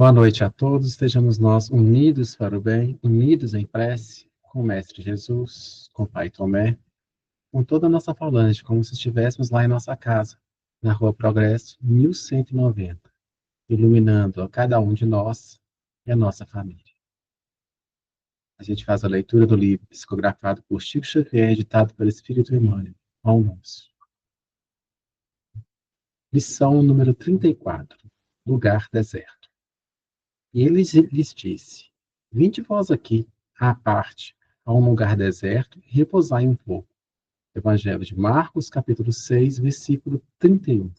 Boa noite a todos, estejamos nós unidos para o bem, unidos em prece, com o Mestre Jesus, com o Pai Tomé, com toda a nossa falange, como se estivéssemos lá em nossa casa, na Rua Progresso, 1190, iluminando a cada um de nós e a nossa família. A gente faz a leitura do livro psicografado por Chico Xavier, editado pelo Espírito Emmanuel, ao nosso. Lição número 34, Lugar Deserto. E ele lhes disse: Vinde vós aqui, à parte, a um lugar deserto, e repousai um pouco. Evangelho de Marcos, capítulo 6, versículo 31.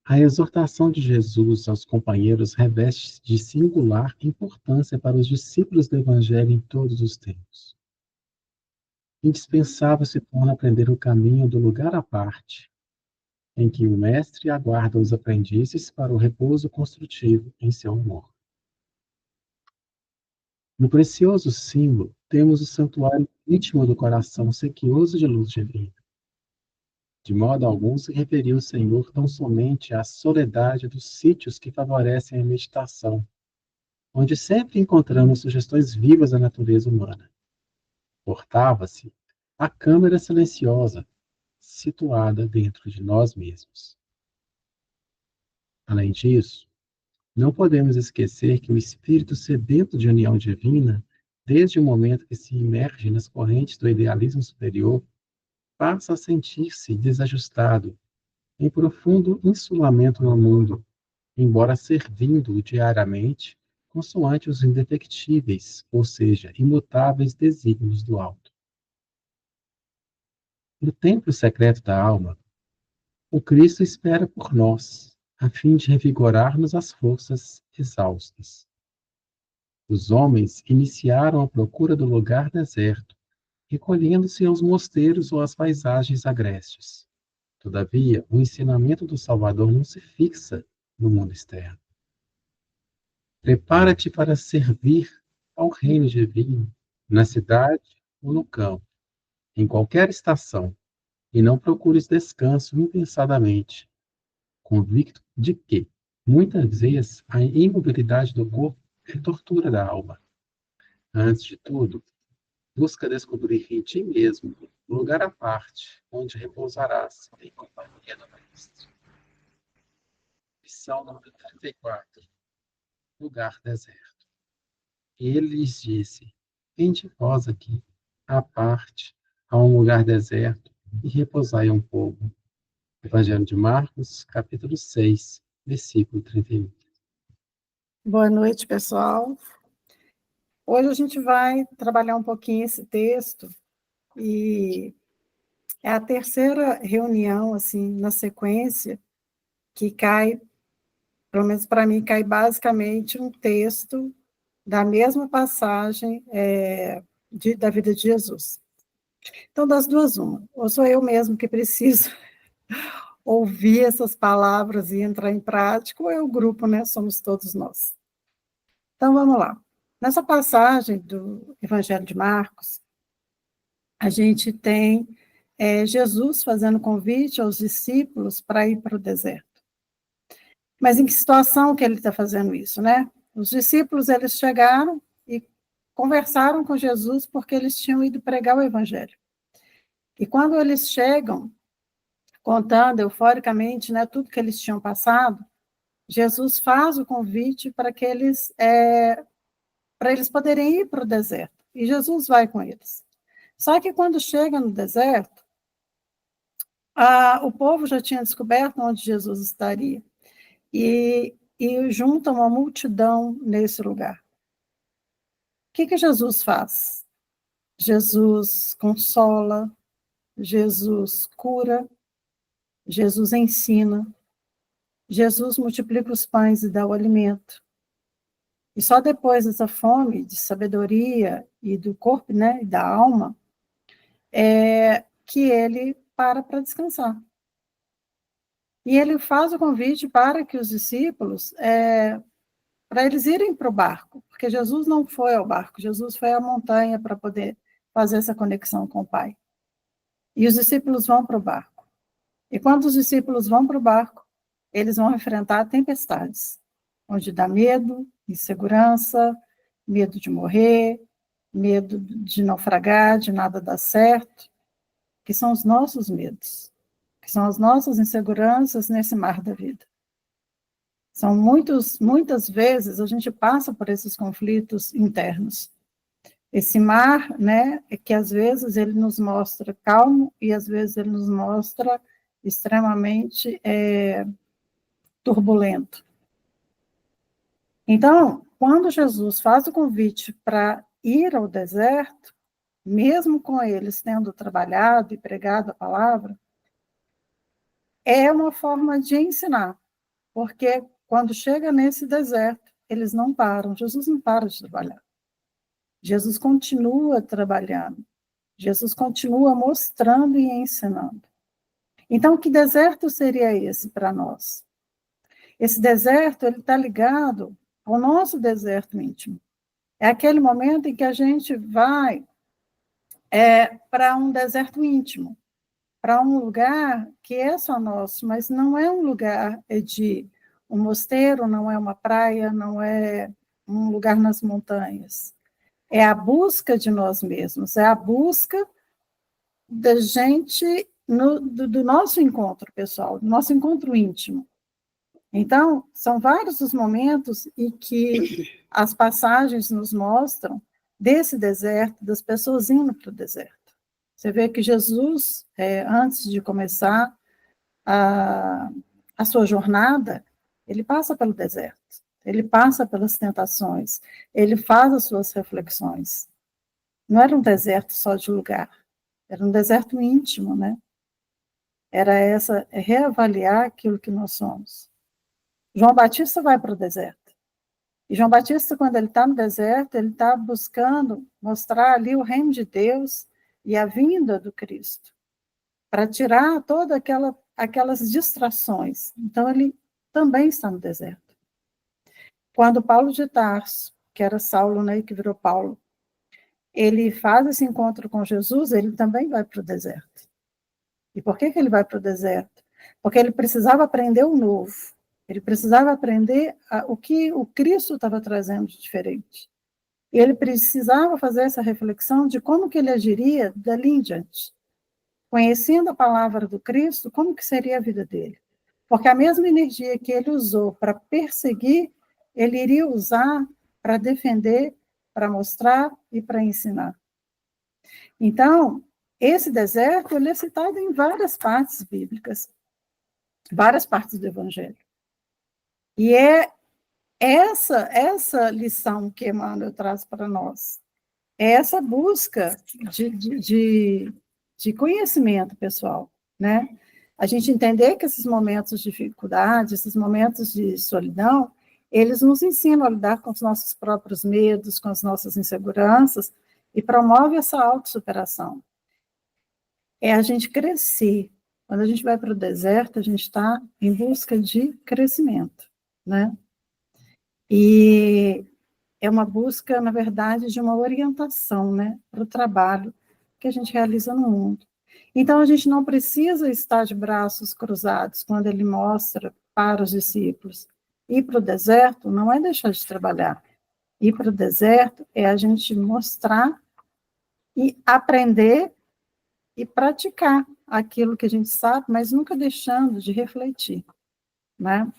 A exortação de Jesus aos companheiros reveste de singular importância para os discípulos do Evangelho em todos os tempos. Indispensável se torna aprender o caminho do lugar à parte, em que o mestre aguarda os aprendizes para o repouso construtivo em seu amor. No precioso símbolo, temos o santuário íntimo do coração sequioso de luz divina. De modo algum se referiu o Senhor tão somente à soledade dos sítios que favorecem a meditação, onde sempre encontramos sugestões vivas da natureza humana. Portava-se a câmara silenciosa, situada dentro de nós mesmos. Além disso, não podemos esquecer que o espírito sedento de união divina, desde o momento que se imerge nas correntes do idealismo superior, passa a sentir-se desajustado, em profundo insulamento no mundo, embora servindo-o diariamente, consoante os indefectíveis, ou seja, imutáveis desígnios do alto. No templo secreto da alma, o Cristo espera por nós, a fim de revigorar-nos as forças exaustas. Os homens iniciaram a procura do lugar deserto, recolhendo-se aos mosteiros ou às paisagens agrestes. Todavia, o ensinamento do Salvador não se fixa no mundo externo. Prepara-te para servir ao reino divino, na cidade ou no campo, em qualquer estação, e não procures descanso impensadamente, convicto de que, muitas vezes, a imobilidade do corpo é tortura da alma. Antes de tudo, busca descobrir em ti mesmo um lugar à parte, onde repousarás em companhia do Mestre. Lição número 34. Lugar deserto. Ele lhes disse: Vinde vós aqui, à parte, a um lugar deserto, e repousai um pouco. Evangelho de Marcos, capítulo 6, versículo 31. Boa noite, pessoal. Hoje a gente vai trabalhar um pouquinho esse texto, e é a terceira reunião, assim, na sequência, que cai, pelo menos para mim, cai basicamente um texto da mesma passagem da vida de Jesus. Então, das duas, uma. Ou sou eu mesmo que preciso ouvir essas palavras e entrar em prática, ou é o grupo, né? Somos todos nós. Então, vamos lá. Nessa passagem do Evangelho de Marcos, a gente tem Jesus fazendo convite aos discípulos para ir para o deserto. Mas em que situação que ele está fazendo isso, né? Os discípulos, eles chegaram e conversaram com Jesus porque eles tinham ido pregar o Evangelho. E quando eles chegam, contando euforicamente, né, tudo que eles tinham passado, Jesus faz o convite para que para eles poderem ir para o deserto. E Jesus vai com eles. Só que quando chega no deserto, o povo já tinha descoberto onde Jesus estaria. E junta uma multidão nesse lugar. O que Jesus faz? Jesus consola, Jesus cura, Jesus ensina, Jesus multiplica os pães e dá o alimento. E só depois dessa fome de sabedoria e do corpo, né, e da alma, que ele para descansar. E ele faz o convite para que os discípulos, para eles irem para o barco, porque Jesus não foi ao barco, Jesus foi à montanha para poder fazer essa conexão com o Pai. E os discípulos vão para o barco. E quando os discípulos vão para o barco, eles vão enfrentar tempestades. onde dá medo, insegurança, medo de morrer, medo de naufragar, de nada dar certo, que são os nossos medos, que são as nossas inseguranças nesse mar da vida. São muitas vezes a gente passa por esses conflitos internos. Esse mar, né, é que às vezes ele nos mostra calmo e às vezes ele nos mostra extremamente turbulento. Então, quando Jesus faz o convite para ir ao deserto, mesmo com eles tendo trabalhado e pregado a palavra, é uma forma de ensinar, porque quando chega nesse deserto, eles não param, Jesus não para de trabalhar. Jesus continua trabalhando, Jesus continua mostrando e ensinando. Então, que deserto seria esse para nós? Esse deserto, ele está ligado ao nosso deserto íntimo. É aquele momento em que a gente vai para um deserto íntimo, para um lugar que é só nosso, mas não é um lugar de um mosteiro, não é uma praia, não é um lugar nas montanhas. É a busca de nós mesmos, é a busca da gente, do nosso encontro pessoal, do nosso encontro íntimo. Então, são vários os momentos em que as passagens nos mostram desse deserto, das pessoas indo para o deserto. Você vê que Jesus, antes de começar a sua jornada, ele passa pelo deserto, ele passa pelas tentações, ele faz as suas reflexões. Não era um deserto só de lugar, era um deserto íntimo, né? Era reavaliar aquilo que nós somos. João Batista vai para o deserto. E João Batista, quando ele está no deserto, ele está buscando mostrar ali o reino de Deus e a vinda do Cristo, para tirar todas aquelas distrações. Então, ele também está no deserto. Quando Paulo de Tarso, que era Saulo, né, que virou Paulo, ele faz esse encontro com Jesus, ele também vai para o deserto. E por que ele vai para o deserto? Porque ele precisava aprender o novo. Ele precisava aprender o que o Cristo estava trazendo de diferente. E ele precisava fazer essa reflexão de como que ele agiria dali em diante. Conhecendo a palavra do Cristo, como que seria a vida dele? Porque a mesma energia que ele usou para perseguir, ele iria usar para defender, para mostrar e para ensinar. Então, esse deserto ele é citado em várias partes bíblicas, várias partes do Evangelho. E é essa lição que Emmanuel traz para nós. É essa busca de conhecimento pessoal, né? A gente entender que esses momentos de dificuldade, esses momentos de solidão, eles nos ensinam a lidar com os nossos próprios medos, com as nossas inseguranças, e promove essa autossuperação. É a gente crescer. Quando a gente vai para o deserto, a gente está em busca de crescimento, né? E é uma busca, na verdade, de uma orientação, né, para o trabalho que a gente realiza no mundo. Então, a gente não precisa estar de braços cruzados quando ele mostra para os discípulos. Ir para o deserto não é deixar de trabalhar. Ir para o deserto é a gente mostrar e aprender e praticar aquilo que a gente sabe, mas nunca deixando de refletir, né?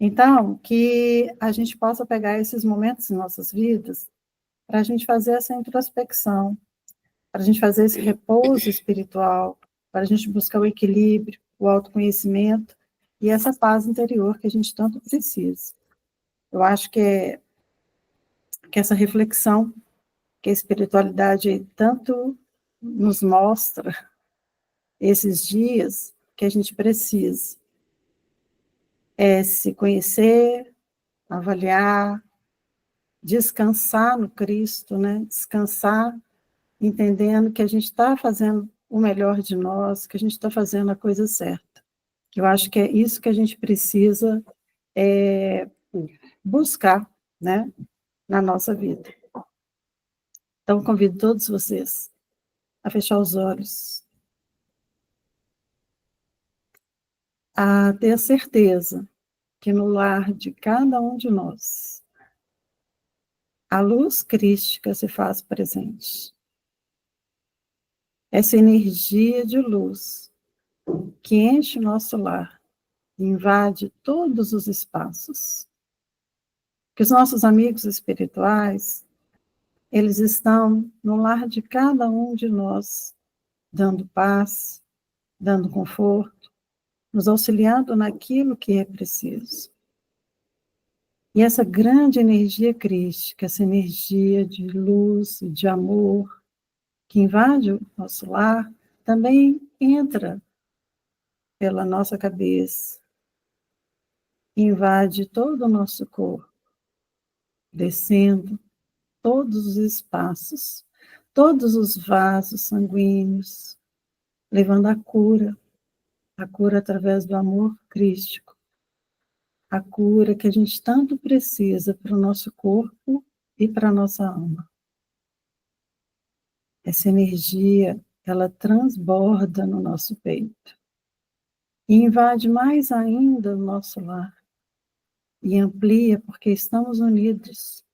Então, que a gente possa pegar esses momentos em nossas vidas para a gente fazer essa introspecção, para a gente fazer esse repouso espiritual, para a gente buscar o equilíbrio, o autoconhecimento e essa paz interior que a gente tanto precisa. Eu acho que essa reflexão que a espiritualidade tanto nos mostra esses dias, que a gente precisa é se conhecer, avaliar, descansar no Cristo, né? Descansar entendendo que a gente está fazendo o melhor de nós, que a gente está fazendo a coisa certa. Eu acho que é isso que a gente precisa buscar, né, na nossa vida. Então, convido todos vocês a fechar os olhos, a ter a certeza que no lar de cada um de nós, a luz crística se faz presente. Essa energia de luz que enche o nosso lar, invade todos os espaços. Que os nossos amigos espirituais, eles estão no lar de cada um de nós, dando paz, dando conforto, nos auxiliando naquilo que é preciso. E essa grande energia crística, essa energia de luz e de amor, que invade o nosso lar, também entra pela nossa cabeça, invade todo o nosso corpo, descendo todos os espaços, todos os vasos sanguíneos, levando a cura através do amor crístico, a cura que a gente tanto precisa para o nosso corpo e para a nossa alma. Essa energia, ela transborda no nosso peito e invade mais ainda o nosso lar e amplia, porque estamos unidos,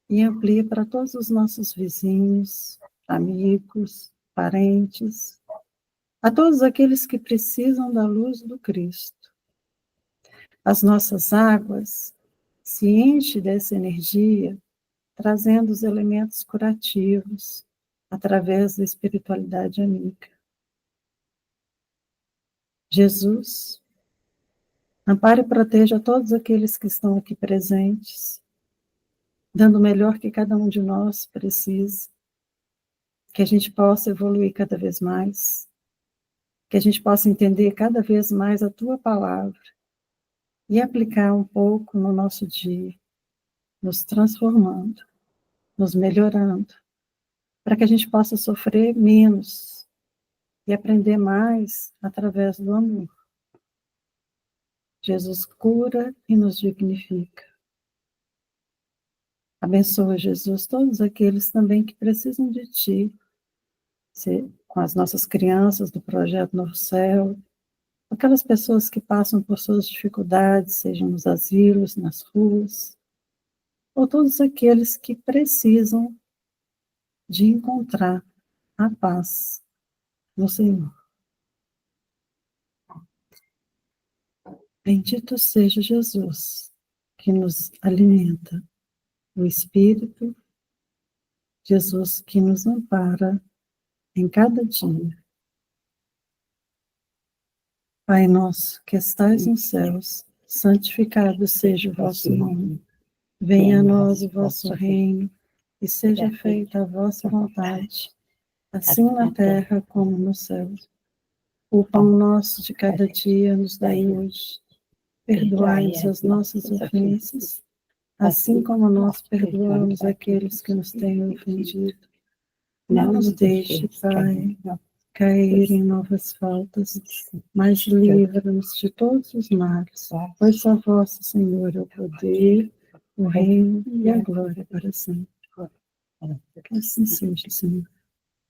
e amplia para todos os nossos vizinhos, amigos, parentes, a todos aqueles que precisam da luz do Cristo. As nossas águas se enchem dessa energia, trazendo os elementos curativos através da espiritualidade amiga. Jesus, ampare e proteja todos aqueles que estão aqui presentes, dando o melhor que cada um de nós precisa, que a gente possa evoluir cada vez mais, que a gente possa entender cada vez mais a Tua palavra e aplicar um pouco no nosso dia, nos transformando, nos melhorando, para que a gente possa sofrer menos e aprender mais através do amor. Jesus cura e nos dignifica. Abençoa, Jesus, todos aqueles também que precisam de Ti, com as nossas crianças do Projeto Novo Céu, aquelas pessoas que passam por suas dificuldades, sejam nos asilos, nas ruas, ou todos aqueles que precisam de encontrar a paz no Senhor. Bendito seja Jesus, que nos alimenta, o Espírito, Jesus que nos ampara em cada dia. Pai nosso, que estais nos céus, santificado seja o vosso nome. Venha a nós o vosso reino, e seja feita a vossa vontade, assim na terra como no céu. O pão nosso de cada dia nos dai hoje. Perdoai-nos as nossas ofensas, assim como nós perdoamos aqueles que nos têm ofendido. Não nos deixe, Pai, cair em novas faltas, mas livra-nos de todos os males. Pois só vosso, Senhor, é o poder, o reino e a glória para sempre. Que assim seja, Senhor.